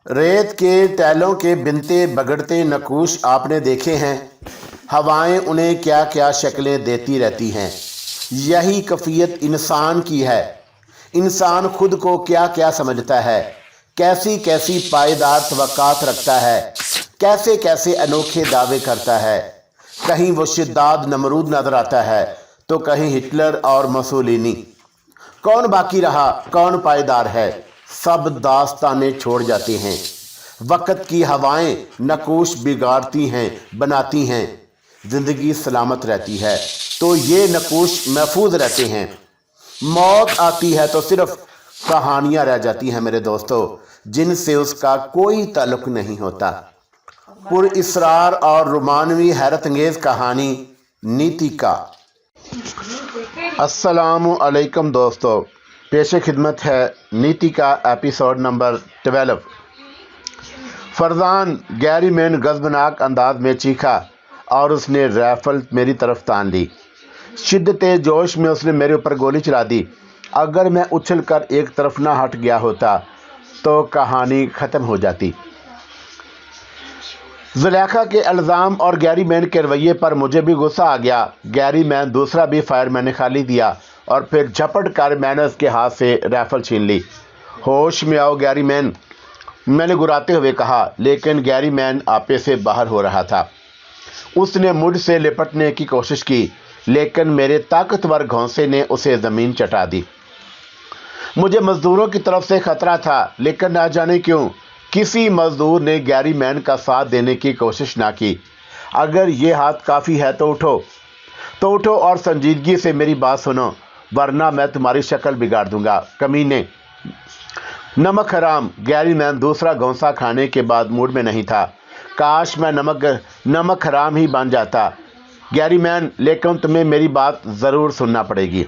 रेत के टैलों के बिनते बगड़ते नकूश आपने देखे हैं। हवाएं उन्हें क्या क्या शक्लें देती रहती हैं। यही कैफियत इंसान की है। इंसान खुद को क्या क्या समझता है, कैसी कैसी पायदार तवक्कात रखता है, कैसे कैसे अनोखे दावे करता है। कहीं वो शिद्दाद नमरूद नजर आता है तो कहीं हिटलर और मुसोलिनी। कौन बाकी रहा, कौन पायदार है? सब दास्ताने छोड़ जाते हैं। वक़्त की हवाएं नकूश बिगाड़ती हैं, बनाती हैं। ज़िंदगी सलामत रहती है तो ये नकूश महफूज रहते हैं। मौत आती है तो सिर्फ कहानियां रह जाती हैं मेरे दोस्तों, जिनसे उसका कोई ताल्लुक नहीं होता। पुरइसरार और रोमानवी हैरत अंगेज़ कहानी नीति का। अस्सलामु अलैकुम दोस्तों, पेश खिदमत है नीति का episode number 12। Farzan Gary man गज़बनाक अंदाज में चीखा और उसने राइफल मेरी तरफ तान ली। शिद्दत जोश में उसने मेरे ऊपर गोली चला दी। अगर मैं उछल कर एक तरफ ना हट गया होता तो कहानी ख़त्म हो जाती। ज़ुलेखा के इल्ज़ाम और गैरी मैन के रवैये पर मुझे भी गुस्सा आ गया। गैरी मैन दूसरा भी फायर मैंने खाली दिया और फिर झपट कर मैंने उसके हाथ से राइफल छीन ली। होश में आओ गैरी मैन, मैंने गुराते हुए कहा, लेकिन गैरी मैन आपे से बाहर हो रहा था। उसने मुझसे लिपटने की कोशिश की, लेकिन मेरे ताकतवर घोंसे ने उसे ज़मीन चटा दी। मुझे मज़दूरों की तरफ से ख़तरा था, लेकिन ना जाने क्यों किसी मज़दूर ने गैरी मैन का साथ देने की कोशिश ना की। अगर ये हाथ काफ़ी है तो उठो और संजीदगी से मेरी बात सुनो, वरना मैं तुम्हारी शक्ल बिगाड़ दूंगा। कमीने, नमक हराम। गैरी मैन दूसरा घोंसा खाने के बाद मूड में नहीं था। काश मैं नमक हराम ही बन जाता। गैरी मैन, लेकिन तुम्हें मेरी बात ज़रूर सुनना पड़ेगी।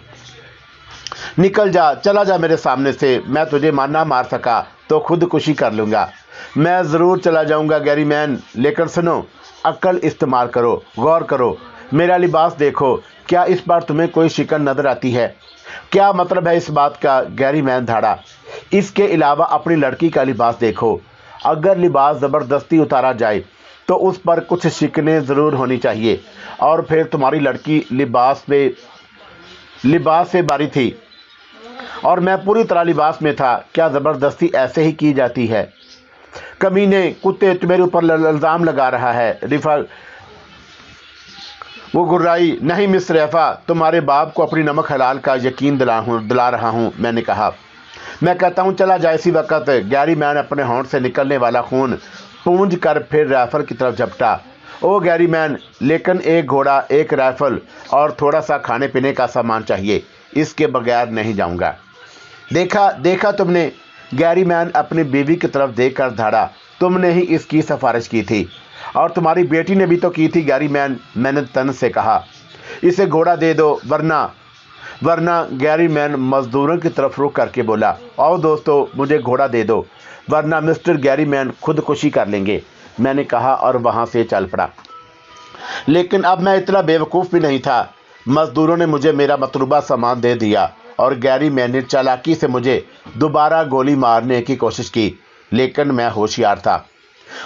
निकल जा, चला जा मेरे सामने से। मैं तुझे मारना मार सका तो खुदकुशी कर लूँगा। मैं ज़रूर चला जाऊँगा गैरी मैन, लेकिन सुनो, अक्ल इस्तेमाल करो, गौर करो, मेरा लिबास देखो। क्या इस बार तुम्हें कोई शिकन नज़र आती है? क्या मतलब है इस बात का? गैरी मैन धाड़ा। इसके अलावा अपनी लड़की का लिबास देखो। अगर लिबास ज़बरदस्ती उतारा जाए तो उस पर कुछ शिकनें ज़रूर होनी चाहिए। और फिर तुम्हारी लड़की लिबास से बारी थी और मैं पूरी तरह लिबास में था। क्या ज़बरदस्ती ऐसे ही की जाती है? कमीने, कुत्ते, तुम्हारे ऊपर इल्ज़ाम लगा रहा है। रिफा वो गुर्राई। नहीं मिस रैफा, तुम्हारे बाप को अपनी नमक हलाल का यकीन दिला रहा हूँ। मैंने कहा, मैं कहता हूँ चला जाए इसी वक्त। गैरी मैन अपने होंठ से निकलने वाला खून पूंज कर फिर राइफल की तरफ झपटा। ओ गैरी मैन, लेकिन एक घोड़ा, एक राइफल और थोड़ा सा खाने पीने का सामान चाहिए। इसके बगैर नहीं जाऊंगा। देखा तुमने? गैरी मैन अपनी बीवी की तरफ देखकर धाड़ा। तुमने ही इसकी सिफारिश की थी और तुम्हारी बेटी ने भी तो की थी गैरी मैन, मैंने तन से कहा। इसे घोड़ा दे दो वरना गैरी मैन मजदूरों की तरफ रुख करके बोला, आओ दोस्तों, मुझे घोड़ा दे दो, वरना मिस्टर गैरी मैन खुदकुशी कर लेंगे। मैंने कहा और वहाँ से चल पड़ा। लेकिन अब मैं इतना बेवकूफ़ भी नहीं था। मज़दूरों ने मुझे मेरा मतलूबा सामान दे दिया और गैरी मैन ने चालाकी से मुझे दोबारा गोली मारने की कोशिश की, लेकिन मैं होशियार था।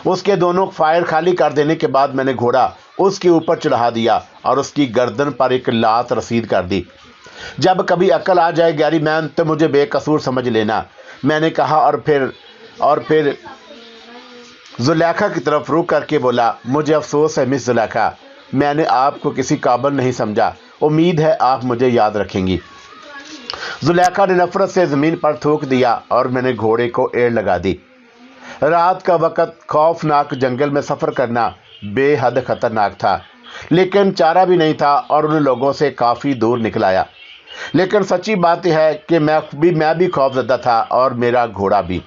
उसके दोनों फायर खाली कर देने के बाद मैंने घोड़ा उसके ऊपर चढ़ा दिया और उसकी गर्दन पर एक लात रसीद कर दी। जब कभी अकल आ जाए गैरी मैन तो मुझे बेकसूर समझ लेना, मैंने कहा और फिर ज़ुलेखा की तरफ रुख करके बोला, मुझे अफसोस है मिस ज़ुलेखा, मैंने आपको किसी काबिल नहीं समझा। उम्मीद है आप मुझे याद रखेंगी। ज़ुलेखा ने नफरत से ज़मीन पर थूक दिया और मैंने घोड़े को एड़ लगा दी। रात का वक़्त खौफनाक जंगल में सफ़र करना बेहद ख़तरनाक था, लेकिन चारा भी नहीं था और उन लोगों से काफ़ी दूर निकल आया। लेकिन सच्ची बात है कि मैं भी खौफज़दा था और मेरा घोड़ा भी।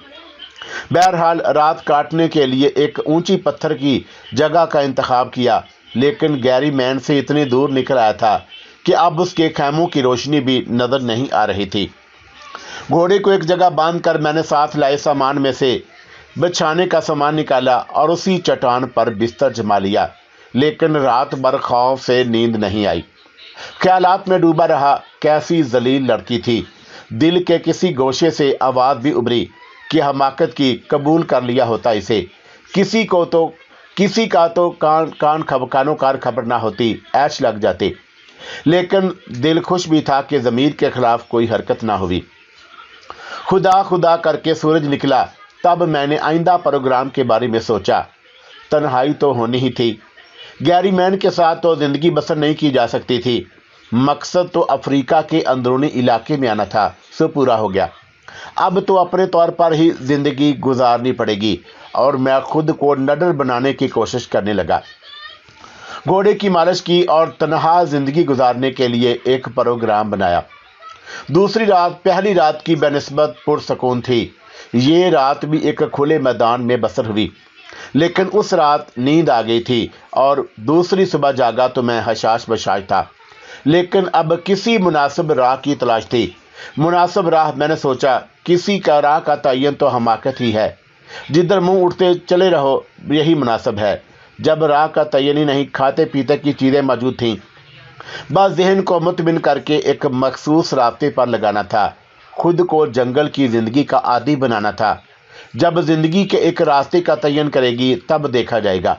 बहरहाल रात काटने के लिए एक ऊंची पत्थर की जगह का इंतखाब किया, लेकिन गैरी मैन से इतनी दूर निकल आया था कि अब उसके खैमों की रोशनी भी नज़र नहीं आ रही थी। घोड़े को एक जगह बांध कर मैंने साथ लाए सामान में से बिछाने का सामान निकाला और उसी चट्टान पर बिस्तर जमा लिया, लेकिन रात भर खौफ से नींद नहीं आई। ख्यालात में डूबा रहा। कैसी जलील लड़की थी। दिल के किसी गोशे से आवाज़ भी उभरी, कि हमाकत की कबूल कर लिया होता इसे। किसी का तो कानों कार खबर ना होती, ऐश लग जाते। लेकिन दिल खुश भी था कि ज़मीर के खिलाफ कोई हरकत ना हुई। खुदा खुदा करके सूरज निकला, तब मैंने आइंदा प्रोग्राम के बारे में सोचा। तन्हाई तो होनी ही थी। गैरी मैन के साथ तो ज़िंदगी बसर नहीं की जा सकती थी। मकसद तो अफ्रीका के अंदरूनी इलाके में आना था, सो पूरा हो गया। अब तो अपने तौर पर ही ज़िंदगी गुजारनी पड़ेगी और मैं खुद को निडर बनाने की कोशिश करने लगा। घोड़े की मालिश की और तन्हा ज़िंदगी गुजारने के लिए एक प्रोग्राम बनाया। दूसरी रात पहली रात की बेनिस्बत पुरसकून थी। ये रात भी एक खुले मैदान में बसर हुई, लेकिन उस रात नींद आ गई थी और दूसरी सुबह जागा तो मैं हशाश बशाश था। लेकिन अब किसी मुनासिब राह की तलाश थी। मुनासिब राह, मैंने सोचा, किसी का राह का तयन तो हमाकत ही है। जिधर मुंह उठते चले रहो, यही मुनासिब है। जब राह का तयन ही नहीं, खाते पीते की चीज़ें मौजूद थीं। बस जहन को मुतमिन करके एक मखसूस रास्ते पर लगाना था। खुद को जंगल की ज़िंदगी का आदी बनाना था। जब ज़िंदगी के एक रास्ते का तयन करेगी तब देखा जाएगा।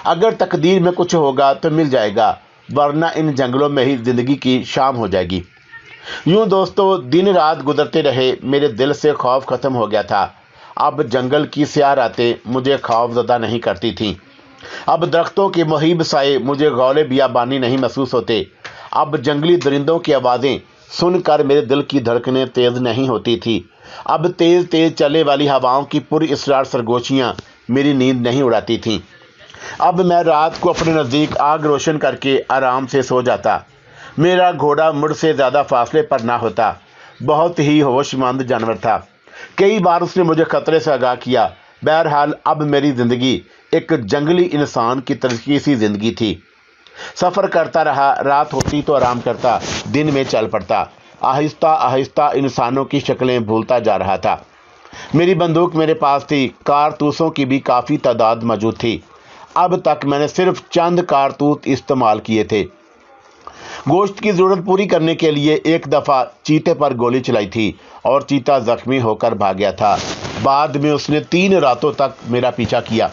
अगर तकदीर में कुछ होगा तो मिल जाएगा, वरना इन जंगलों में ही ज़िंदगी की शाम हो जाएगी। यूं दोस्तों दिन रात गुजरते रहे, मेरे दिल से खौफ ख़त्म हो गया था। अब जंगल की स्याह रातें मुझे खौफज़दा नहीं करती थीं। अब दरख्तों के मुहीब साए मुझे गौले बियाबानी नहीं महसूस होते। अब जंगली दरिंदों की आवाज़ें सुनकर मेरे दिल की धड़कनें तेज़ नहीं होती थी। अब तेज़ तेज़ चलने वाली हवाओं की पूरी इसरार सरगोशियाँ मेरी नींद नहीं उड़ाती थीं। अब मैं रात को अपने नज़दीक आग रोशन करके आराम से सो जाता। मेरा घोड़ा मुझ से ज़्यादा फासले पर ना होता। बहुत ही होशमंद जानवर था। कई बार उसने मुझे खतरे से आगाह किया। बहरहाल अब मेरी ज़िंदगी एक जंगली इंसान की तरह सी ज़िंदगी थी। सफ़र करता रहा, रात होती तो आराम करता, दिन में चल पड़ता। आहिस्ता आहिस्ता इंसानों की शक्लें भूलता जा रहा था। मेरी बंदूक मेरे पास थी। कारतूसों की भी काफ़ी तादाद मौजूद थी। अब तक मैंने सिर्फ चंद कारतूस इस्तेमाल किए थे। गोश्त की ज़रूरत पूरी करने के लिए एक दफ़ा चीते पर गोली चलाई थी और चीता ज़ख्मी होकर भाग गया था। बाद में उसने 3 रातों तक मेरा पीछा किया,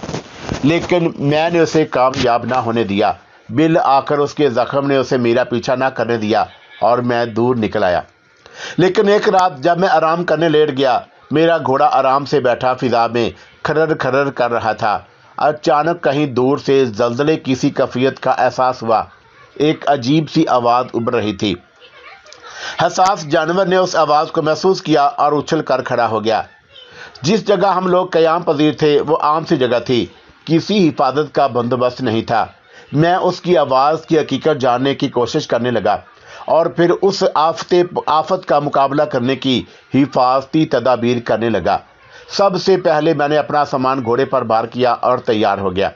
लेकिन मैंने उसे कामयाब ना होने दिया। बिल आकर उसके ज़ख्म ने उसे मेरा पीछा ना करने दिया और मैं दूर निकल आया। लेकिन एक रात जब मैं आराम करने लेट गया, मेरा घोड़ा आराम से बैठा फ़िज़ा में खरर खरर कर रहा था। अचानक कहीं दूर से ज़लज़ले की सी कैफियत का एहसास हुआ। एक अजीब सी आवाज़ उभर रही थी। हसास जानवर ने उस आवाज़ को महसूस किया और उछल कर खड़ा हो गया। जिस जगह हम लोग क़याम पज़ीर थे वो आम सी जगह थी। किसी हिफाजत का बंदोबस्त नहीं था। मैं उसकी आवाज़ की हकीकत जानने की कोशिश करने लगा और फिर उस आफत का मुकाबला करने की हिफाजती तदाबीर करने लगा। सबसे पहले मैंने अपना सामान घोड़े पर भार किया और तैयार हो गया।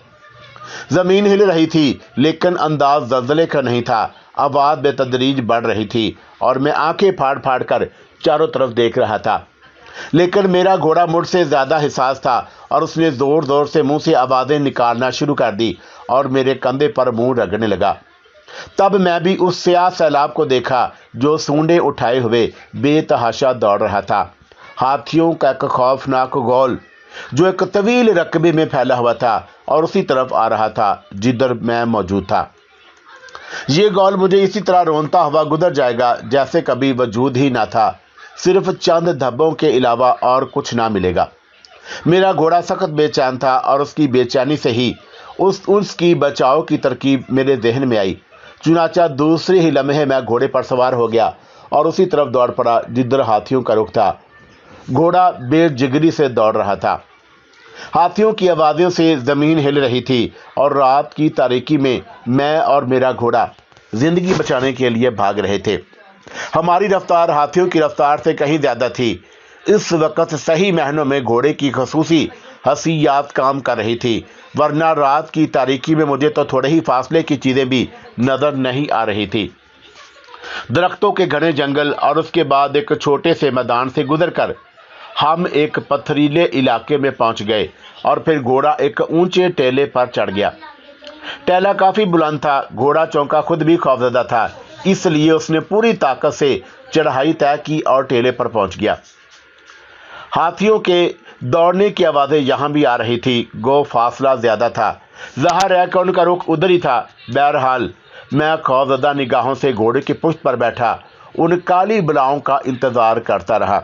ज़मीन हिल रही थी, लेकिन अंदाज ज़लज़ले का नहीं था। आवाज़ बेतदरीज बढ़ रही थी और मैं आंखें फाड़ फाड़ कर चारों तरफ देख रहा था। लेकिन मेरा घोड़ा मुझसे ज़्यादा हिसास था और उसने ज़ोर ज़ोर से मुंह से आवाज़ें निकालना शुरू कर दी और मेरे कंधे पर मुंह रगड़ने लगा। तब मैं भी उस स्याह सैलाब को देखा जो सूंडें उठाए हुए बेतहाशा दौड़ रहा था। हाथियों का एक खौफनाक गौल जो एक तवील रकबे में फैला हुआ था और उसी तरफ आ रहा था जिधर मैं मौजूद था। ये गौल मुझे इसी तरह रोनता हुआ गुजर जाएगा जैसे कभी वजूद ही ना था। सिर्फ चंद धब्बों के अलावा और कुछ ना मिलेगा। मेरा घोड़ा सख्त बेचैन था और उसकी बेचैनी से ही उसकी बचाव की तरकीब मेरे जहन में आई। चुनाचा दूसरे ही लम्हे मैं घोड़े पर सवार हो गया और उसी तरफ दौड़ पड़ा जिधर हाथियों का रुख था। घोड़ा बेजिगरी से दौड़ रहा था। हाथियों की आवाज़ों से ज़मीन हिल रही थी और रात की तारीकी में मैं और मेरा घोड़ा ज़िंदगी बचाने के लिए भाग रहे थे। हमारी रफ्तार हाथियों की रफ्तार से कहीं ज़्यादा थी। इस वक्त सही मायनों में घोड़े की खसूसी हसीयात काम कर रही थी, वरना रात की तारीकी में मुझे तो थोड़े ही फासले की चीज़ें भी नज़र नहीं आ रही थी। दरख्तों के घने जंगल और उसके बाद एक छोटे से मैदान से गुजरकर हम एक पथरीले इलाके में पहुंच गए और फिर घोड़ा एक ऊंचे टेले पर चढ़ गया। टेला काफ़ी बुलंद था। घोड़ा चौंका खुद भी खौफजदा था, इसलिए उसने पूरी ताकत से चढ़ाई तय की और टेले पर पहुंच गया। हाथियों के दौड़ने की आवाज़ें यहाँ भी आ रही थी। गो फासला ज़्यादा था, ज़ाहिर है कि उनका रुख उधर ही था। बहरहाल मैं खौफज़दा निगाहों से घोड़े की पुश्त पर बैठा उन काली बलाओं का इंतज़ार करता रहा।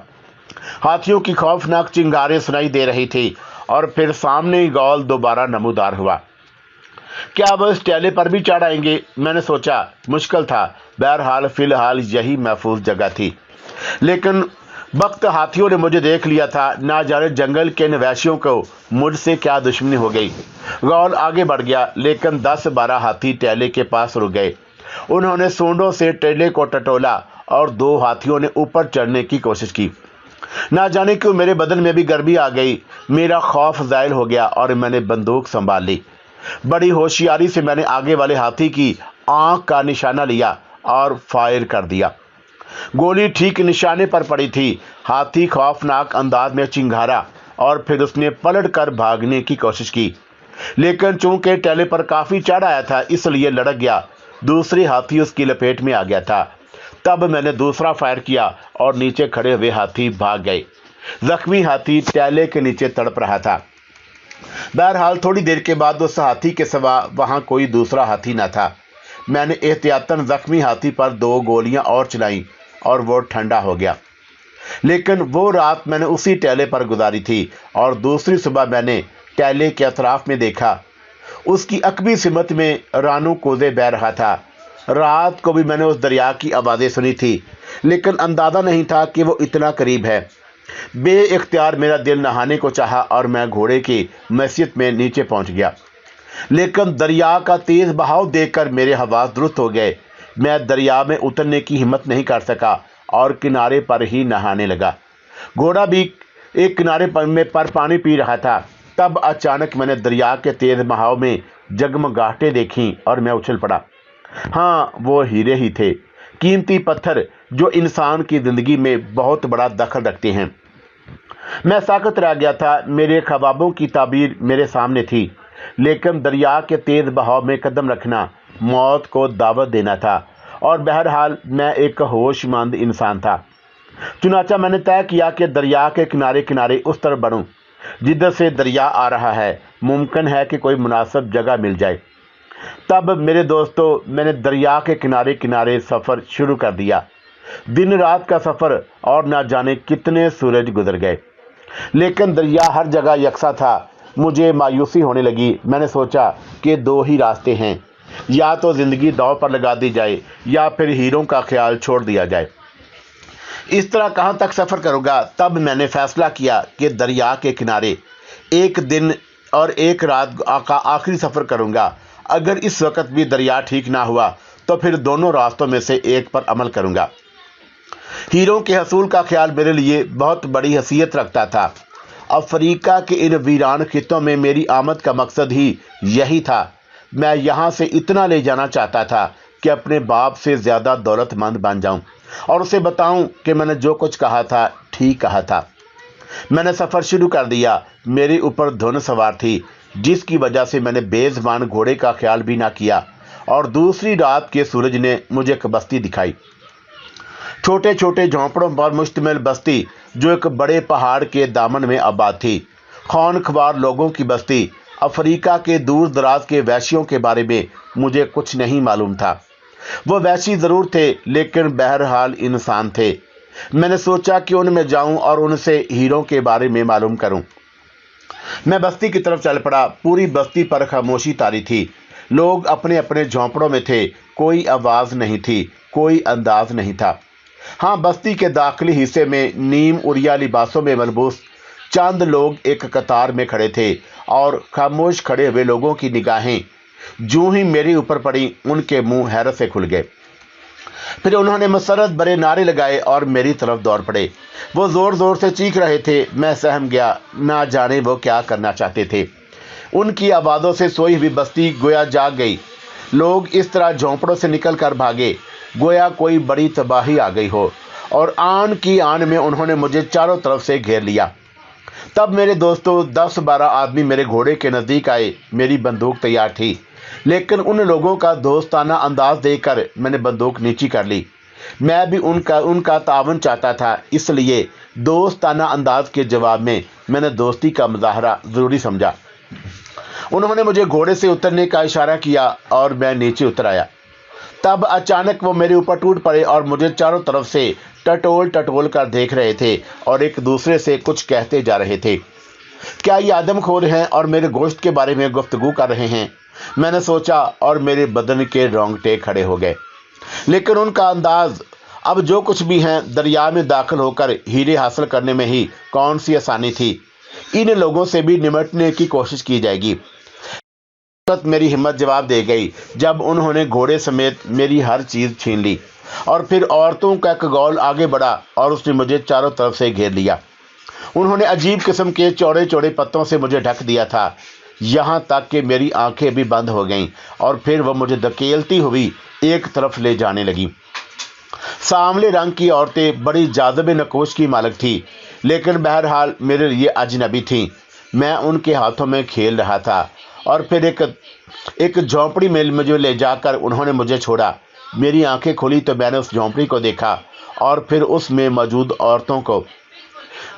हाथियों की खौफनाक चिंगारें सुनाई दे रही थी और फिर सामने ही गौल दोबारा नमूदार हुआ। क्या वो इस टेले पर भी चढ़ आएंगे? मैंने सोचा। मुश्किल था। बहरहाल फिलहाल यही महफूज जगह थी। लेकिन वक्त हाथियों ने मुझे देख लिया था। ना जाने जंगल के नवैशियों को मुझसे क्या दुश्मनी हो गई। गौल आगे बढ़ गया, लेकिन 10-12 हाथी टेले के पास रुक गए। उन्होंने सूंडों से टेले को टटोला और 2 हाथियों ने ऊपर चढ़ने की कोशिश की। ना जाने क्यों मेरे बदन में भी गर्मी आ गई। मेरा खौफ ज़ायल हो गया और मैंने बंदूक संभाल ली। बड़ी होशियारी से मैंने आगे वाले हाथी की आंख का निशाना लिया और फायर कर दिया। गोली ठीक निशाने पर पड़ी थी। हाथी खौफनाक अंदाज में चिंघारा और फिर उसने पलटकर भागने की कोशिश की, लेकिन चूंकि टेले पर काफी चढ़ आया था इसलिए लड़क गया। दूसरे हाथी उसकी लपेट में आ गया था। तब मैंने दूसरा फायर किया और नीचे खड़े हुए हाथी भाग गए। जख्मी हाथी टेले के नीचे तड़प रहा था। बहरहाल थोड़ी देर के बाद उस हाथी के सिवा वहां कोई दूसरा हाथी न था। मैंने एहतियातन जख्मी हाथी पर 2 गोलियां और चलाई और वो ठंडा हो गया। लेकिन वो रात मैंने उसी टेले पर गुजारी थी और दूसरी सुबह मैंने टेले के अतराफ में देखा। उसकी अकबी सिमत में रानू कूदे बह रहा था। रात को भी मैंने उस दरिया की आवाज़ें सुनी थी, लेकिन अंदाज़ा नहीं था कि वो इतना करीब है। बेइख्तियार मेरा दिल नहाने को चाहा और मैं घोड़े की मैसियत में नीचे पहुंच गया। लेकिन दरिया का तेज़ बहाव देखकर मेरे हवास दुरुस्त हो गए। मैं दरिया में उतरने की हिम्मत नहीं कर सका और किनारे पर ही नहाने लगा। घोड़ा भी एक किनारे पर पानी पी रहा था। तब अचानक मैंने दरिया के तेज़ बहाव में जगमगाहटें देखीं और मैं उछल पड़ा। हाँ, वो हीरे ही थे, कीमती पत्थर जो इंसान की ज़िंदगी में बहुत बड़ा दखल रखते हैं। मैं साकत रह गया था। मेरे ख्वाबों की ताबीर मेरे सामने थी, लेकिन दरिया के तेज़ बहाव में कदम रखना मौत को दावत देना था और बहरहाल मैं एक होशमंद इंसान था। चुनाचा मैंने तय किया कि दरिया के किनारे किनारे उस तरफ बढ़ूं जिधर से दरिया आ रहा है। मुमकिन है कि कोई मुनासिब जगह मिल जाए। तब मेरे दोस्तों, मैंने दरिया के किनारे किनारे सफ़र शुरू कर दिया। दिन रात का सफ़र और ना जाने कितने सूरज गुजर गए, लेकिन दरिया हर जगह यकसा था। मुझे मायूसी होने लगी। मैंने सोचा कि 2 ही रास्ते हैं, या तो ज़िंदगी दांव पर लगा दी जाए या फिर हीरों का ख्याल छोड़ दिया जाए। इस तरह कहाँ तक सफ़र करूँगा? तब मैंने फ़ैसला किया कि दरिया के किनारे 1 दिन और 1 रात का आखिरी सफ़र करूँगा। अगर इस वक्त भी दरिया ठीक ना हुआ तो फिर दोनों रास्तों में से एक पर अमल करूँगा। हीरों के हसूल का ख्याल मेरे लिए बहुत बड़ी हैसियत रखता था। अफ्रीका के इन वीरान खित्तों में मेरी आमद का मकसद ही यही था। मैं यहाँ से इतना ले जाना चाहता था कि अपने बाप से ज़्यादा दौलतमंद बन जाऊं और उसे बताऊं कि मैंने जो कुछ कहा था ठीक कहा था। मैंने सफ़र शुरू कर दिया। मेरे ऊपर धुन सवार थी, जिसकी वजह से मैंने बेज़बान घोड़े का ख्याल भी ना किया और दूसरी रात के सूरज ने मुझे एक बस्ती दिखाई। छोटे छोटे झोंपड़ों पर मुश्तमिल बस्ती जो एक बड़े पहाड़ के दामन में आबाद थी। खौनख्वार लोगों की बस्ती। अफ्रीका के दूर दराज के वैश्यों के बारे में मुझे कुछ नहीं मालूम था। वो वैशी ज़रूर थे, लेकिन बहरहाल इंसान थे। मैंने सोचा कि उनमें जाऊं और उनसे हीरों के बारे में मालूम करूं। मैं बस्ती की तरफ चल पड़ा। पूरी बस्ती पर खामोशी तारी थी। लोग अपने अपने झोंपड़ों में थे। कोई आवाज़ नहीं थी, कोई अंदाज नहीं था। हाँ, बस्ती के दाखिली हिस्से में नीम उरिया लिबासों में मलबूस चंद लोग एक कतार में खड़े थे और खामोश खड़े हुए लोगों की निगाहें जूं ही मेरे ऊपर पड़ी, उनके मुंह हैरत से खुल गए। फिर उन्होंने मसरत बड़े नारे लगाए और मेरी तरफ दौड़ पड़े। वो ज़ोर ज़ोर से चीख रहे थे। मैं सहम गया। ना जाने वो क्या करना चाहते थे। उनकी आवाज़ों से सोई हुई बस्ती गोया जाग गई। लोग इस तरह झोंपड़ों से निकल कर भागे, गोया कोई बड़ी तबाही आ गई हो, और आन की आन में उन्होंने मुझे चारों तरफ से घेर लिया। तब मेरे दोस्तों 10-12 आदमी मेरे घोड़े के नज़दीक आए। मेरी बंदूक तैयार थी, लेकिन उन लोगों का दोस्ताना अंदाज देखकर मैंने बंदूक नीची कर ली। मैं भी उनका तावन चाहता था, इसलिए दोस्ताना अंदाज के जवाब में मैंने दोस्ती का मुजाहरा ज़रूरी समझा। उन्होंने मुझे घोड़े से उतरने का इशारा किया और मैं नीचे उतर आया। तब अचानक वो मेरे ऊपर टूट पड़े और मुझे चारों तरफ से टटोल टटोल कर देख रहे थे और एक दूसरे से कुछ कहते जा रहे थे। क्या ये आदमखोर हैं और मेरे गोश्त के बारे में गुफ्तगू कर रहे हैं? मैंने सोचा और मेरे बदन के रोंगटे खड़े हो गए। लेकिन उनका अंदाज, अब जो कुछ भी हैं दरिया में दाखिल होकर हीरे हासिल करने में ही कौन सी आसानी थी। इन लोगों से भी निमटने की कोशिश की जाएगी। मेरी हिम्मत जवाब दे गई जब उन्होंने घोड़े समेत मेरी हर चीज़ छीन ली और फिर औरतों का एक गौल आगे बढ़ा और उसने मुझे चारों तरफ से घेर लिया। उन्होंने अजीब किस्म के चौड़े चौड़े पत्तों से मुझे ढक दिया था, यहाँ तक कि मेरी आंखें भी बंद हो गईं और फिर वह मुझे धकेलती हुई एक तरफ ले जाने लगी। सांवले रंग की औरतें बड़ी जाज़िब नकोश की मालिक थी, लेकिन बहरहाल मेरे लिए अजनबी थीं। मैं उनके हाथों में खेल रहा था और फिर एक झोंपड़ी में मुझे ले जाकर उन्होंने मुझे छोड़ा। मेरी आंखें खुली तो मैंने उस झोंपड़ी को देखा और फिर उसमें मौजूद औरतों को।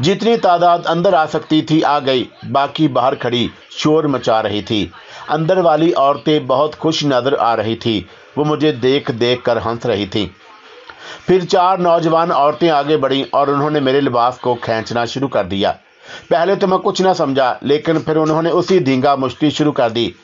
जितनी तादाद अंदर आ सकती थी आ गई, बाकी बाहर खड़ी शोर मचा रही थी। अंदर वाली औरतें बहुत खुश नजर आ रही थी, वो मुझे देख देख कर हंस रही थी। फिर 4 नौजवान औरतें आगे बढ़ीं और उन्होंने मेरे लिबास को खींचना शुरू कर दिया। पहले तो मैं कुछ ना समझा, लेकिन फिर उन्होंने उसी धींगा मुश्ती शुरू कर दी।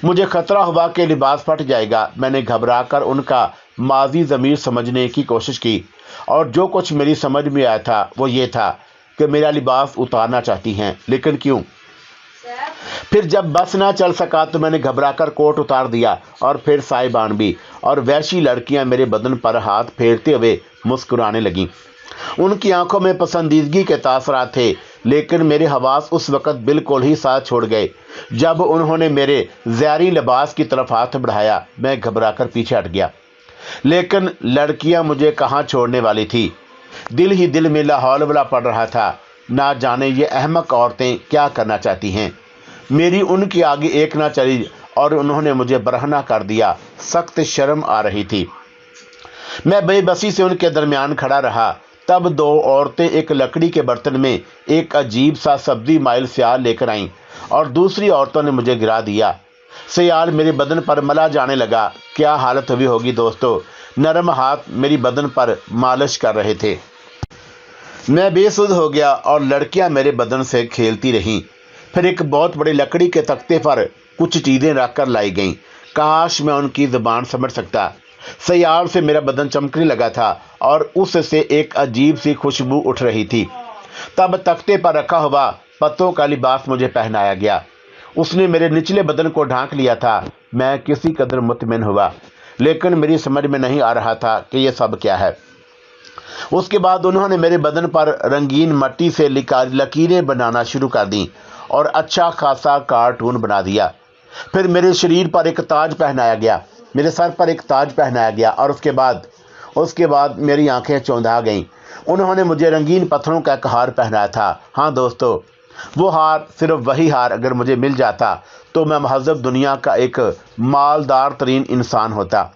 मुझे खतरा हुआ कि लिबास फट जाएगा। मैंने घबरा कर उनका माजी ज़मीर समझने की कोशिश की और जो कुछ मेरी समझ में आया था वो ये था कि मेरा लिबास उतारना चाहती हैं, लेकिन क्यों? फिर जब बस ना चल सका तो मैंने घबरा कर कोट उतार दिया और फिर साहिबान भी, और वैसी लड़कियां मेरे बदन पर हाथ फेरते हुए मुस्कुराने लगीं। उनकी आंखों में पसंदीदगी के तासरात थे, लेकिन मेरे हवास उस वक़्त बिल्कुल ही साथ छोड़ गए जब उन्होंने मेरे ज़ैरी लिबास की तरफ हाथ बढ़ाया। मैं घबरा कर पीछे हट गया, लेकिन लड़कियां मुझे कहाँ छोड़ने वाली थी। दिल ही दिल में लाहौल पड़ रहा था, ना जाने ये अहमक औरतें क्या करना चाहती हैं। मेरी उनके आगे एक ना चली और उन्होंने मुझे बरहना कर दिया। सख्त शर्म आ रही थी। मैं बेबसी से उनके दरमियान खड़ा रहा। तब 2 औरतें एक लकड़ी के बर्तन में एक अजीब सा सब्जी माइल सियाल लेकर आईं और दूसरी औरतों ने मुझे गिरा दिया। सियाल मेरे बदन पर मला जाने लगा। क्या हालत हुई होगी दोस्तों। नरम हाथ मेरी बदन पर मालिश कर रहे थे। मैं बेसुध हो गया और लड़कियां मेरे बदन से खेलती रहीं। फिर एक बहुत बड़ी लकड़ी के तख्ते पर कुछ चीज़ें रख कर लाई गईं। काश मैं उनकी ज़ुबान समझ सकता। सियाल से मेरा बदन चमकने लगा था और उससे एक अजीब सी खुशबू उठ रही थी। तब तख्ते पर रखा हुआ पत्तों का लिबास मुझे पहनाया गया। उसने मेरे निचले बदन को ढांक लिया था। मैं किसी कदर मुतमिन हुआ, लेकिन मेरी समझ में नहीं आ रहा था कि यह सब क्या है। उसके बाद उन्होंने मेरे बदन पर रंगीन मट्टी से लकीरें बनाना शुरू कर दी और अच्छा खासा कार्टून बना दिया। फिर मेरे शरीर पर एक ताज पहनाया गया, मेरे सर पर एक ताज पहनाया गया और उसके बाद मेरी आंखें चौंधा गईं। उन्होंने मुझे रंगीन पत्थरों का एक हार पहनाया था। हाँ दोस्तों, वो हार, सिर्फ वही हार अगर मुझे मिल जाता तो मैं महज़ब दुनिया का एक मालदार तरीन इंसान होता।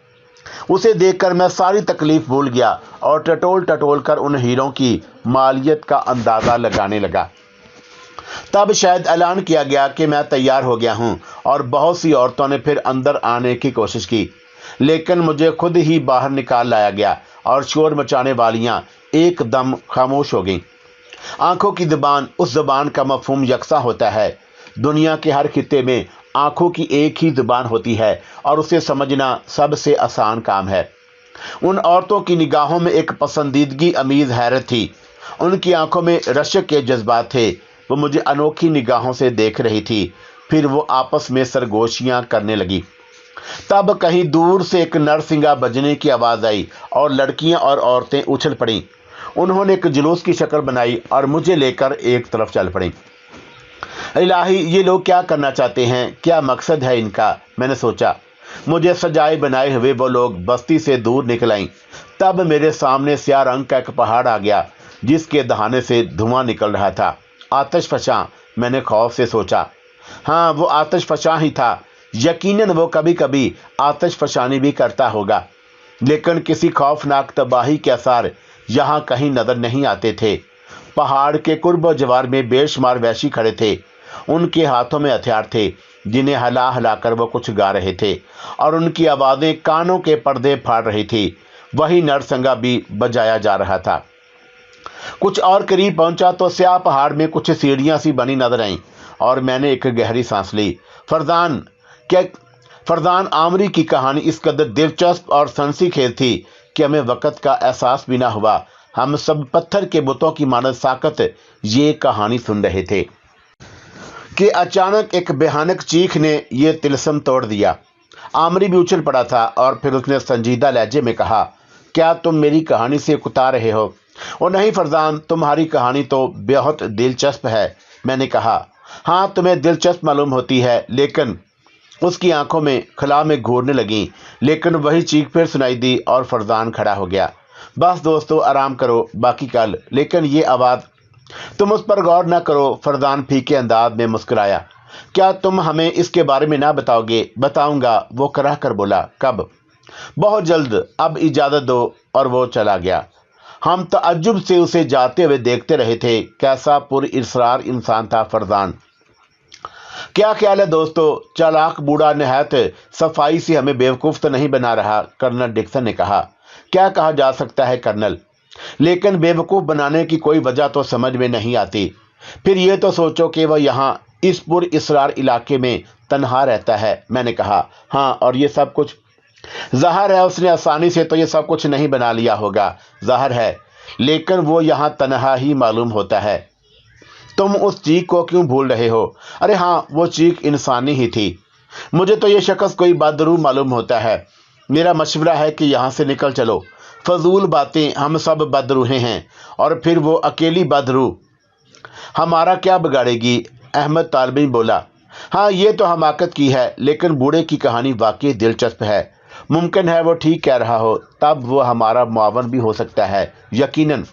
उसे देखकर मैं सारी तकलीफ़ भूल गया और टटोल टटोल कर उन हीरों की मालियत का अंदाज़ा लगाने लगा। तब शायद ऐलान किया गया कि मैं तैयार हो गया हूं और बहुत सी औरतों ने फिर अंदर आने की कोशिश की, लेकिन मुझे खुद ही बाहर निकाल लाया गया और शोर मचाने वालियां एकदम खामोश हो गईं। आंखों की ज़ुबान, उस ज़ुबान का मफ़हूम यकसा होता है। दुनिया के हर खित्ते में आंखों की एक ही ज़ुबान होती है और उसे समझना सबसे आसान काम है। उन औरतों की निगाहों में एक पसंदीदगी अमीज़ हैरत थी। उनकी आंखों में रशक के जज्बात थे। वो मुझे अनोखी निगाहों से देख रही थी। फिर वो आपस में सरगोशियां करने लगी। तब कहीं दूर से एक नरसिंगा बजने की आवाज़ आई और लड़कियां और औरतें उछल पड़ीं। उन्होंने एक जुलूस की शक्ल बनाई और मुझे लेकर एक तरफ चल पड़ीं। इलाही, ये लोग क्या करना चाहते हैं? क्या मकसद है इनका? मैंने सोचा। मुझे सजाए बनाए हुए वो लोग बस्ती से दूर निकल आईं। तब मेरे सामने स्याह रंग का एक पहाड़ आ गया जिसके दहाने से धुआं निकल रहा था। आतिशफशां, मैंने खौफ से सोचा। हाँ, वो आतिशफशां ही था। यकीनन वो कभी कभी आतिशफशानी भी करता होगा, लेकिन किसी खौफनाक तबाही के आसार यहाँ कहीं नजर नहीं आते थे। पहाड़ के कुर्ब जवार में बेशुमार वैशी खड़े थे। उनके हाथों में हथियार थे जिन्हें हिला हिलाकर वो कुछ गा रहे थे और उनकी आवाज़ें कानों के पर्दे फाड़ रही थी। वही नरसंगा भी बजाया जा रहा था। कुछ और करीब पहुंचा तो स्याह पहाड़ में कुछ सीढ़ियां सी बनी नजर आईं और मैंने एक गहरी सांस ली। फरदान आमरी की कहानी इस कदर दिलचस्प और सनसीखेज थी कि हमें वक्त का एहसास भी ना हुआ। हम सब पत्थर के बुतों की मानद साकत ये कहानी सुन रहे थे कि अचानक एक भयानक चीख ने ये तिलस्म तोड़ दिया। आमरी भी उछल पड़ा था और फिर उसने संजीदा लहजे में कहा, क्या तुम मेरी कहानी से उकता रहे हो? और नहीं फरदान, तुम्हारी कहानी तो बहुत दिलचस्प है। मैंने कहा, हाँ तुम्हें दिलचस्प मालूम होती है। लेकिन उसकी आंखों में खला में घूरने लगी। लेकिन वही चीख फिर सुनाई दी और फरदान खड़ा हो गया। बस दोस्तों आराम करो, बाकी कल। लेकिन ये आवाज़, तुम उस पर गौर न करो। फरदान फीके अंदाज में मुस्कुराया। क्या तुम हमें इसके बारे में ना बताओगे? बताऊंगा, वो कराह कर बोला। कब? बहुत जल्द, अब इजाज़त दो। और वो चला गया। हम तअज्जुब से उसे जाते हुए देखते रहे थे। कैसा पुरइसरार इंसान था फरदान। क्या ख्याल है दोस्तों? चालाक बूढ़ा निहायत सफाई से हमें बेवकूफ़ तो नहीं बना रहा, कर्नल डिक्सन ने कहा। क्या कहा जा सकता है कर्नल, लेकिन बेवकूफ़ बनाने की कोई वजह तो समझ में नहीं आती। फिर ये तो सोचो कि वह यहाँ इस पुरइसरार इलाके में तन्हा रहता है। मैंने कहा, हाँ, और ये सब कुछ? ज़ाहिर है उसने आसानी से तो ये सब कुछ नहीं बना लिया होगा, ज़ाहिर है, लेकिन वो यहाँ तन्हा ही मालूम होता है। तुम उस चीख को क्यों भूल रहे हो? अरे हाँ, वो चीख इंसानी ही थी। मुझे तो ये शख्स कोई बदरू मालूम होता है। मेरा मशवरा है कि यहाँ से निकल चलो। फजूल बातें, हम सब बदरूहे हैं। और फिर वो अकेली बदरू हमारा क्या बिगाड़ेगी? अहमद तालबी बोला। हाँ, ये तो हमाकत की है, लेकिन बूढ़े की कहानी वाकई दिलचस्प है। मुमकिन है वो ठीक कह रहा हो, तब वो हमारा मुआवन भी हो सकता है। यकीनन।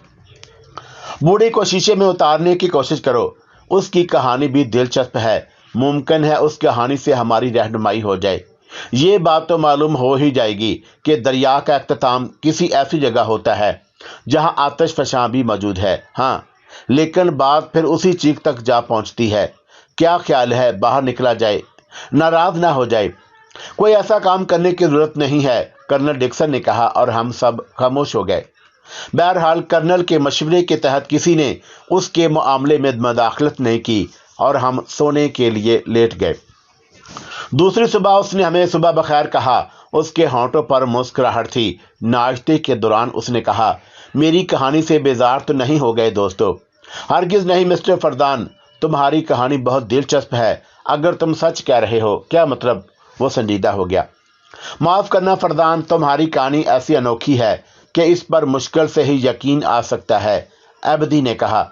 बूढ़े को शीशे में उतारने की कोशिश करो। उसकी कहानी भी दिलचस्प है। मुमकिन है उस कहानी से हमारी रहनुमाई हो जाए। ये बात तो मालूम हो ही जाएगी कि दरिया का अख्ताम किसी ऐसी जगह होता है जहां आतिश फशां भी मौजूद है। हाँ, लेकिन बात फिर उसी चीख तक जा पहुंचती है। क्या ख्याल है बाहर निकला जाए, नाराज ना हो जाए? कोई ऐसा काम करने की जरूरत नहीं है, कर्नल डिक्सन ने कहा और हम सब खामोश हो गए। बहरहाल कर्नल के मशवरे के तहत किसी ने उसके मामले में मदाखलत नहीं की और हम सोने के लिए लेट गए। दूसरी सुबह उसने हमें सुबह बखैर कहा। उसके होंठों पर मुस्कुराहट थी। नाश्ते के दौरान उसने कहा, मेरी कहानी से बेजार तो नहीं हो गए दोस्तों? हरगिज़ नहीं मिस्टर फरदान, तुम्हारी कहानी बहुत दिलचस्प है। अगर तुम सच कह रहे हो। क्या मतलब? वो संजीदा हो गया। माफ़ करना फरदान, तुम्हारी कहानी ऐसी अनोखी है कि इस पर मुश्किल से ही यकीन आ सकता है, अबदी ने कहा।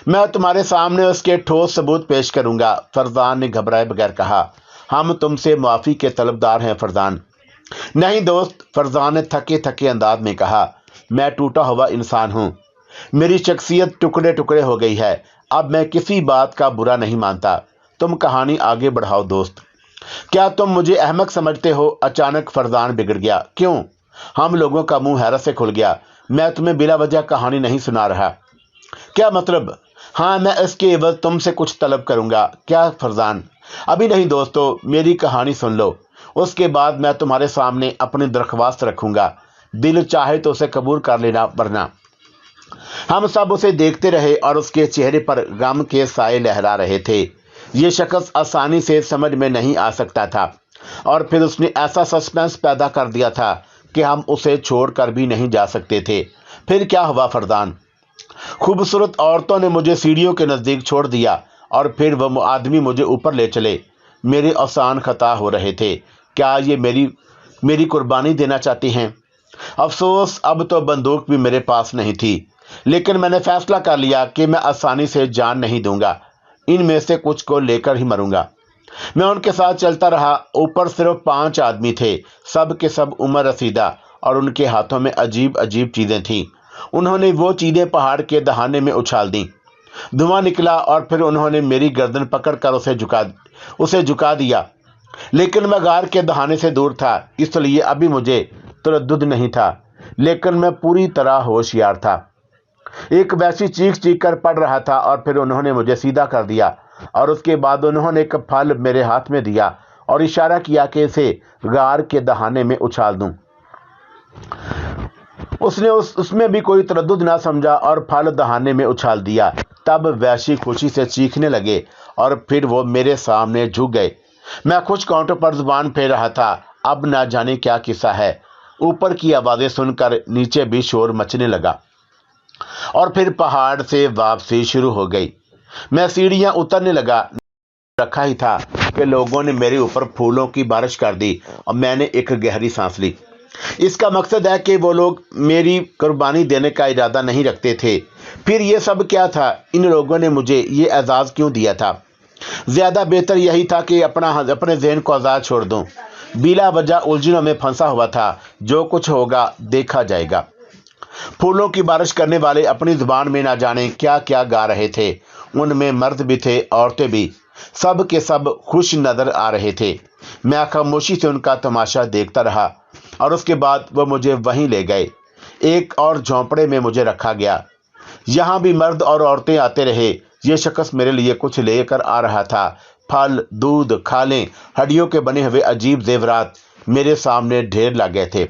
मैं तुम्हारे सामने उसके ठोस सबूत पेश करूंगा, फरदान ने घबराए बगैर कहा। हम तुमसे माफ़ी के तलबदार हैं फरदान। नहीं दोस्त, फरदान ने थके थके अंदाज में कहा, मैं टूटा हुआ इंसान हूँ। मेरी शख्सियत टुकड़े टुकड़े हो गई है। अब मैं किसी बात का बुरा नहीं मानता। तुम कहानी आगे बढ़ाओ दोस्त। क्या तुम मुझे अहमक समझते हो? अचानक फरदान बिगड़ गया। क्यों? हम लोगों का मुंह हैरत से खुल गया। मैं तुम्हें बिला वजह कहानी नहीं सुना रहा। क्या मतलब? हाँ, मैं इसके एवज तुमसे कुछ तलब करूंगा। क्या फरदान? अभी नहीं दोस्तों, मेरी कहानी सुन लो, उसके बाद मैं तुम्हारे सामने अपनी दरख्वास्त रखूंगा। दिल चाहे तो उसे कबूल कर लेना, वरना। हम सब उसे देखते रहे और उसके चेहरे पर गम के साए लहरा रहे थे। ये शख्स आसानी से समझ में नहीं आ सकता था और फिर उसने ऐसा सस्पेंस पैदा कर दिया था कि हम उसे छोड़कर भी नहीं जा सकते थे। फिर क्या हुआ फरदान? खूबसूरत औरतों ने मुझे सीढ़ियों के नज़दीक छोड़ दिया और फिर वह आदमी मुझे ऊपर ले चले। मेरे आसान खता हो रहे थे। क्या ये मेरी कुर्बानी देना चाहती हैं? अफसोस, अब तो बंदूक भी मेरे पास नहीं थी, लेकिन मैंने फैसला कर लिया कि मैं आसानी से जान नहीं दूंगा। इनमें से कुछ को लेकर ही मरूंगा। मैं उनके साथ चलता रहा। ऊपर सिर्फ 5 आदमी थे, सब के सब उम्र रसीदा, और उनके हाथों में अजीब अजीब चीज़ें थीं। उन्होंने वो चीज़ें पहाड़ के दहाने में उछाल दी। धुआं निकला और फिर उन्होंने मेरी गर्दन पकड़कर उसे झुका दिया। लेकिन मैं गार के दहाने से दूर था, इसलिए अभी मुझे तरद्दुद नहीं था, लेकिन मैं पूरी तरह होशियार था। ایک ویسی چیخ چیخ کر پڑ رہا تھا اور پھر انہوں نے مجھے سیدھا کر دیا اور اس کے بعد انہوں نے ایک پھل میرے ہاتھ میں دیا اور اشارہ کیا کہ اسے غار کے دہانے میں اچھال دوں۔ اس نے اس میں بھی کوئی تردد نہ سمجھا اور پھل دہانے میں اچھال دیا۔ تب ویشی خوشی سے چیخنے لگے اور پھر وہ میرے سامنے جھک گئے۔ میں کچھ کاؤنٹر پر زبان پھیر رہا تھا، اب نہ جانے کیا قصہ ہے۔ اوپر کی آوازیں سن کر نیچے بھی شور مچنے لگا اور پھر پہاڑ سے واپسی شروع ہو گئی۔ میں سیڑھیاں اترنے لگا، رکھا ہی تھا کہ لوگوں نے میرے اوپر پھولوں کی بارش کر دی اور میں نے ایک گہری سانس لی۔ اس کا مقصد ہے کہ وہ لوگ میری قربانی دینے کا ارادہ نہیں رکھتے تھے۔ پھر یہ سب کیا تھا؟ ان لوگوں نے مجھے یہ اعزاز کیوں دیا تھا؟ زیادہ بہتر یہی تھا کہ اپنے ذہن کو آزاد چھوڑ دوں۔ بلا وجہ الجھنوں میں پھنسا ہوا تھا۔ جو کچھ ہوگا دیکھا جائے گا۔ پھولوں کی بارش کرنے والے اپنی زبان میں نہ جانے کیا کیا گا رہے تھے۔ ان میں مرد بھی تھے، عورتیں بھی، سب کے سب خوش نظر آ رہے تھے۔ میں خاموشی سے ان کا تماشا دیکھتا رہا اور اس کے بعد وہ مجھے وہیں لے گئے۔ ایک اور جھونپڑے میں مجھے رکھا گیا۔ یہاں بھی مرد اور عورتیں آتے رہے۔ یہ شخص میرے لیے کچھ لے کر آ رہا تھا۔ پھل، دودھ، کھالیں، ہڈیوں کے بنے ہوئے عجیب زیورات میرے سامنے ڈھیر لگے تھے،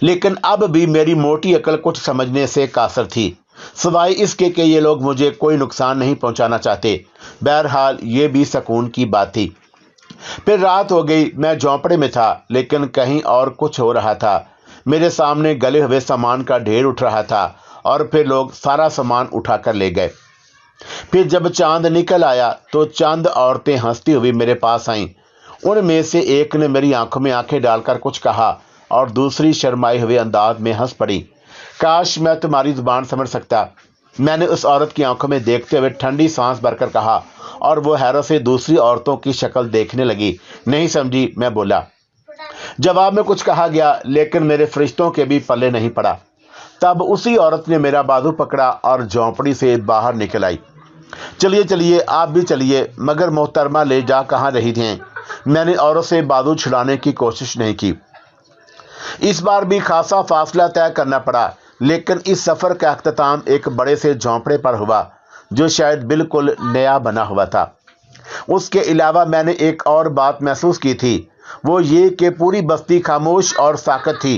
لیکن اب بھی میری موٹی عقل کچھ سمجھنے سے قاصر تھی، سوائے اس کے کہ یہ لوگ مجھے کوئی نقصان نہیں پہنچانا چاہتے۔ بہرحال یہ بھی سکون کی بات تھی۔ پھر رات ہو گئی۔ میں جھونپڑے میں تھا، لیکن کہیں اور کچھ ہو رہا تھا۔ میرے سامنے گلے ہوئے سامان کا ڈھیر اٹھ رہا تھا اور پھر لوگ سارا سامان اٹھا کر لے گئے۔ پھر جب چاند نکل آیا تو چند عورتیں ہنستی ہوئی میرے پاس آئیں۔ ان میں سے ایک نے میری آنکھوں میں آنکھیں ڈال کر کچھ کہا اور دوسری شرمائے ہوئے انداز میں ہنس پڑی۔ کاش میں تمہاری زبان سمجھ سکتا، میں نے اس عورت کی آنکھوں میں دیکھتے ہوئے ٹھنڈی سانس بھر کر کہا، اور وہ حیرت سے دوسری عورتوں کی شکل دیکھنے لگی۔ نہیں سمجھی، میں بولا۔ جواب میں کچھ کہا گیا، لیکن میرے فرشتوں کے بھی پلے نہیں پڑا۔ تب اسی عورت نے میرا بازو پکڑا اور جھونپڑی سے باہر نکل آئی۔ چلیے چلیے، آپ بھی چلیے۔ مگر محترمہ لے جا کہاں رہی تھیں؟ میں نے عورت سے بازو چھڑانے کی کوشش نہیں کی۔ اس بار بھی خاصا فاصلہ طے کرنا پڑا، لیکن اس سفر کا اختتام ایک بڑے سے جھونپڑے پر ہوا جو شاید بالکل نیا بنا ہوا تھا۔ اس کے علاوہ میں نے ایک اور بات محسوس کی تھی، وہ یہ کہ پوری بستی خاموش اور ساکت تھی۔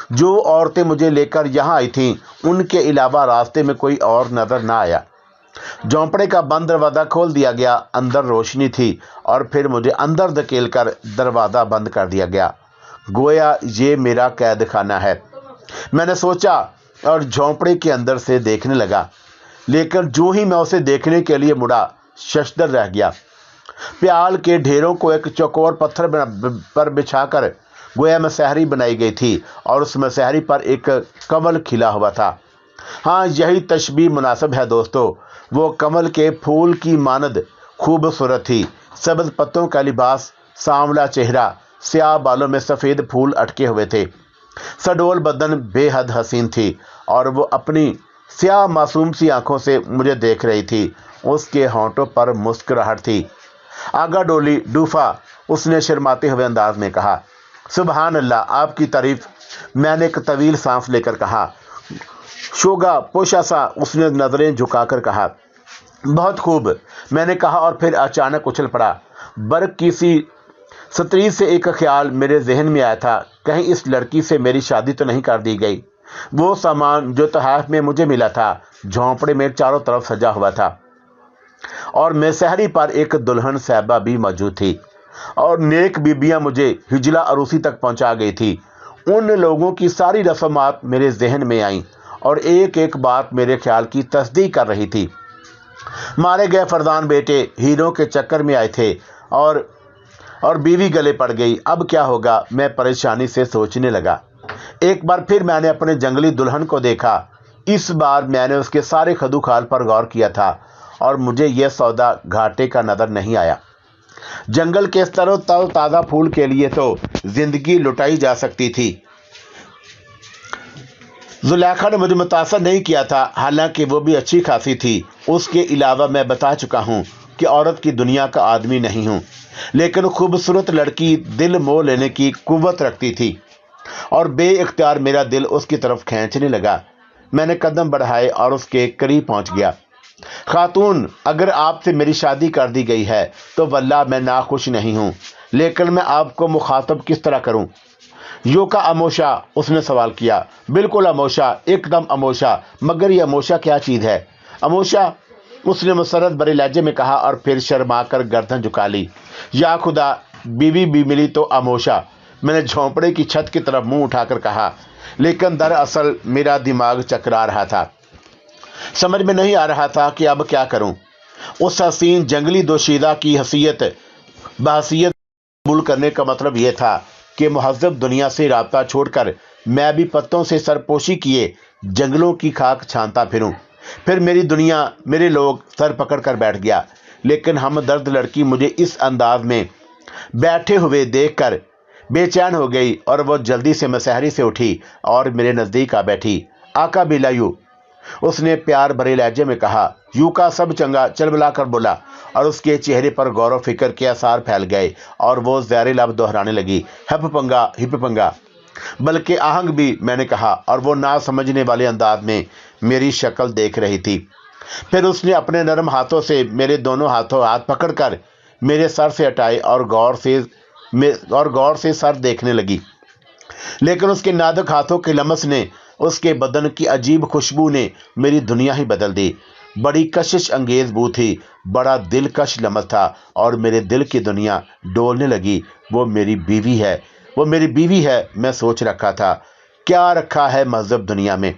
جو عورتیں مجھے لے کر یہاں آئی تھیں، ان کے علاوہ راستے میں کوئی اور نظر نہ آیا۔ جھونپڑے کا بند دروازہ کھول دیا گیا، اندر روشنی تھی اور پھر مجھے اندر دھکیل کر دروازہ بند کر دیا گیا، گویا یہ میرا قید خانہ ہے۔ میں نے سوچا اور جھونپڑے کے اندر سے دیکھنے لگا، لیکن جو ہی میں اسے دیکھنے کے لیے مڑا، ششدر رہ گیا۔ پیال کے ڈھیروں کو ایک چوکور پتھر پر بچھا کر گویا مسحری بنائی گئی تھی اور اس مسحری پر ایک کمل کھلا ہوا تھا۔ ہاں، یہی تشبیہ مناسب ہے دوستو۔ وہ کمل کے پھول کی مانند خوبصورت تھی، سبز پتوں کا لباس، سانولا چہرہ، سیاہ بالوں میں سفید پھول اٹکے ہوئے تھے، سڈول بدن بے حد حسین تھی اور وہ اپنی سیاہ معصوم سی آنکھوں سے مجھے دیکھ رہی تھی۔ اس کے ہونٹوں پر مسکراہٹ تھی۔ آگا ڈولی ڈوفا، اس نے شرماتے ہوئے انداز میں کہا۔ سبحان اللہ، آپ کی تعریف، میں نے ایک طویل سانس لے کر کہا۔ شوگا پوشاسا، اس نے نظریں جھکا کر کہا۔ بہت خوب، میں نے کہا اور پھر اچانک اچھل پڑا۔ برق کی سی ستری سے ایک خیال میرے ذہن میں آیا تھا، کہیں اس لڑکی سے میری شادی تو نہیں کر دی گئی۔ وہ سامان جو تحائف میں مجھے ملا تھا جھونپڑے میں چاروں طرف سجا ہوا تھا اور مسحری پر ایک دلہن صاحبہ بھی موجود تھی اور نیک بیبیاں مجھے حجلہ عروسی تک پہنچا گئی تھی۔ ان لوگوں کی ساری رسومات میرے ذہن میں آئیں اور ایک ایک بات میرے خیال کی تصدیق کر رہی تھی۔ مارے گئے فرزان بیٹے ہیروں کے چکر میں آئے تھے اور بیوی گلے پڑ گئی۔ اب کیا ہوگا؟ میں پریشانی سے سوچنے لگا۔ ایک بار پھر میں نے اپنے جنگلی دلہن کو دیکھا۔ اس بار میں نے اس کے سارے خدو خال پر غور کیا تھا اور مجھے یہ سودا گھاٹے کا نظر نہیں آیا۔ جنگل کے تر و تازہ پھول کے لیے تو زندگی لٹائی جا سکتی تھی۔ زلیخا نے مجھے متاثر نہیں کیا تھا، حالانکہ وہ بھی اچھی خاصی تھی۔ اس کے علاوہ میں بتا چکا ہوں کہ عورت کی دنیا کا آدمی نہیں ہوں، لیکن خوبصورت لڑکی دل موہ لینے کی قوت رکھتی تھی اور بے اختیار میرا دل اس کی طرف کھینچنے لگا۔ میں نے قدم بڑھائے اور اس کے قریب پہنچ گیا۔ خاتون، اگر آپ سے میری شادی کر دی گئی ہے تو واللہ میں ناخوش نہیں ہوں، لیکن میں آپ کو مخاطب کس طرح کروں؟ یوں کا اموشا، اس نے سوال کیا۔ بالکل اموشا، ایک دم اموشا، مگر یہ اموشا کیا چیز ہے؟ اموشا، اس نے مسرت بھرے لہجے میں کہا اور پھر شرما کر گردن جھکا لی۔ یا خدا، بیوی بھی ملی تو اموشا، میں نے جھونپڑے کی چھت کی طرف منہ اٹھا کر کہا، لیکن دراصل میرا دماغ چکرا رہا تھا۔ سمجھ میں نہیں آ رہا تھا کہ اب کیا کروں۔ اس حسین جنگلی دوشیزہ کی بحثیت قبول کرنے کا مطلب یہ تھا کہ مہذب دنیا سے رابطہ چھوڑ کر میں بھی پتوں سے سرپوشی کیے جنگلوں کی خاک چھانتا پھروں۔ پھر میری دنیا، میرے لوگ سر پکڑ کر بیٹھ گیا، لیکن ہمدرد لڑکی مجھے اس انداز میں بیٹھے ہوئے دیکھ کر بے چین ہو گئی اور وہ جلدی سے مسحری سے اٹھی اور میرے نزدیک آ بیٹھی۔ آقا بلایو، اس نے پیار بھرے لہجے میں کہا۔ یو کا سب چنگا چل بلا کر بولا اور اس کے چہرے پر غور و فکر کے آثار پھیل گئے اور وہ زیر لب دہرانے لگی، ہپ پنگا ہپ پنگا، بلکہ آہنگ بھی، میں نے کہا، اور وہ نہ سمجھنے والے انداز میں میری شکل دیکھ رہی تھی۔ پھر اس نے اپنے نرم ہاتھوں سے میرے دونوں ہاتھ پکڑ کر میرے سر سے ہٹائے اور غور سے سر دیکھنے لگی، لیکن اس کے نازک ہاتھوں کے لمس نے، اس کے بدن کی عجیب خوشبو نے میری دنیا ہی بدل دی۔ بڑی کشش انگیز بو تھی، بڑا دلکش لمس تھا اور میرے دل کی دنیا ڈولنے لگی۔ وہ میری بیوی ہے، وہ میری بیوی ہے، میں سوچ رکھا تھا۔ کیا رکھا ہے مہذب دنیا میں؟